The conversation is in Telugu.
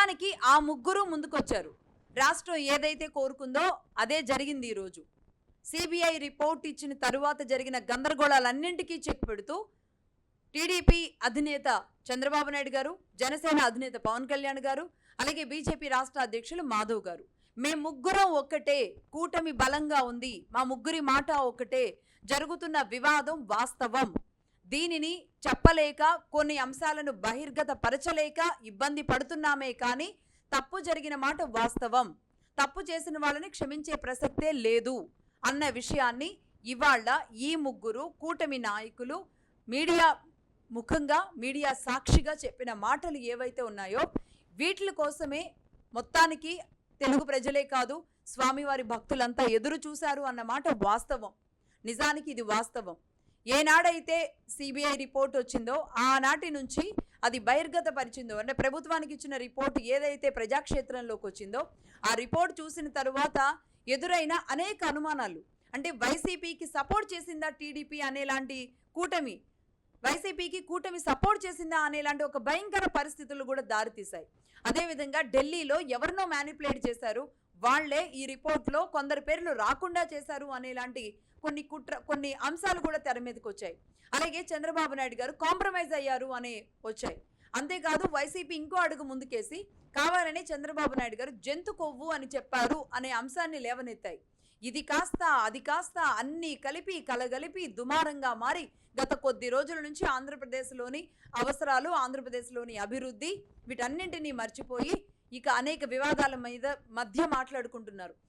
నిజానికి ఆ ముగ్గురు ముందుకొచ్చారు. రాష్ట్రం ఏదైతే కోరుకుందో అదే జరిగింది ఈరోజు. సిబిఐ రిపోర్ట్ ఇచ్చిన తరువాత జరిగిన గందరగోళాలన్నింటికీ చెక్ పెడుతూ టీడీపీ అధినేత చంద్రబాబు నాయుడు గారు, జనసేన అధినేత పవన్ కళ్యాణ్ గారు, అలాగే బీజేపీ రాష్ట్ర అధ్యక్షులు మాధవ్ గారు, మేము ముగ్గురం ఒక్కటే, కూటమి బలంగా ఉంది, మా ముగ్గురి మాట ఒక్కటే, జరుగుతున్న వివాదం వాస్తవం, దీనిని చెప్పలేక కొన్ని అంశాలను బహిర్గత పరచలేక ఇబ్బంది పడుతున్నామే కానీ తప్పు జరిగిన మాట వాస్తవం, తప్పు చేసిన వాళ్ళని క్షమించే ప్రసక్తే లేదు అన్న విషయాన్ని ఇవాళ ఈ ముగ్గురు కూటమి నాయకులు మీడియా ముఖంగా, మీడియా సాక్షిగా చెప్పిన మాటలు ఏవైతే ఉన్నాయో వీటి కోసమే మొత్తానికి తెలుగు ప్రజలే కాదు స్వామివారి భక్తులంతా ఎదురు చూశారు అన్నమాట వాస్తవం. నిజానికి ఇది వాస్తవం. ఏనాడైతే సిబిఐ రిపోర్ట్ వచ్చిందో ఆనాటి నుంచి అది బహిర్గత పరిచిందో, అంటే ప్రభుత్వానికి ఇచ్చిన రిపోర్ట్ ఏదైతే ప్రజాక్షేత్రంలోకి వచ్చిందో ఆ రిపోర్ట్ చూసిన తరువాత ఎదురైన అనేక అనుమానాలు, అంటే వైసీపీకి సపోర్ట్ చేసిందా టీడీపీ అనేలాంటి కూటమి, వైసీపీకి కూటమి సపోర్ట్ చేసిందా అనేలాంటి ఒక భయంకర పరిస్థితులు కూడా దారితీశాయి. అదేవిధంగా ఢిల్లీలో ఎవరినో మ్యానిపులేట్ చేశారు, వాళ్లే ఈ రిపోర్ట్లో కొందరు పేర్లు రాకుండా చేశారు అనేలాంటి కొన్ని అంశాలు కూడా తెర మీదకి వచ్చాయి. అలాగే చంద్రబాబు నాయుడు గారు కాంప్రమైజ్ అయ్యారు అనే వచ్చాయి. అంతేకాదు వైసీపీ ఇంకో అడుగు ముందుకేసి కావాలని చంద్రబాబు నాయుడు గారు జంతు కొవ్వు అని చెప్పారు అనే అంశాన్ని లేవనెత్తాయి. ఇది కాస్త అది కాస్త అన్నీ కలిపి కలగలిపి దుమారంగా మారి గత కొద్ది రోజుల నుంచి ఆంధ్రప్రదేశ్లోని అవసరాలు, ఆంధ్రప్రదేశ్లోని అభివృద్ధి వీటన్నింటినీ మర్చిపోయి ఇక అనేక వివాదాల మధ్య మాట్లాడుకుంటున్నారు.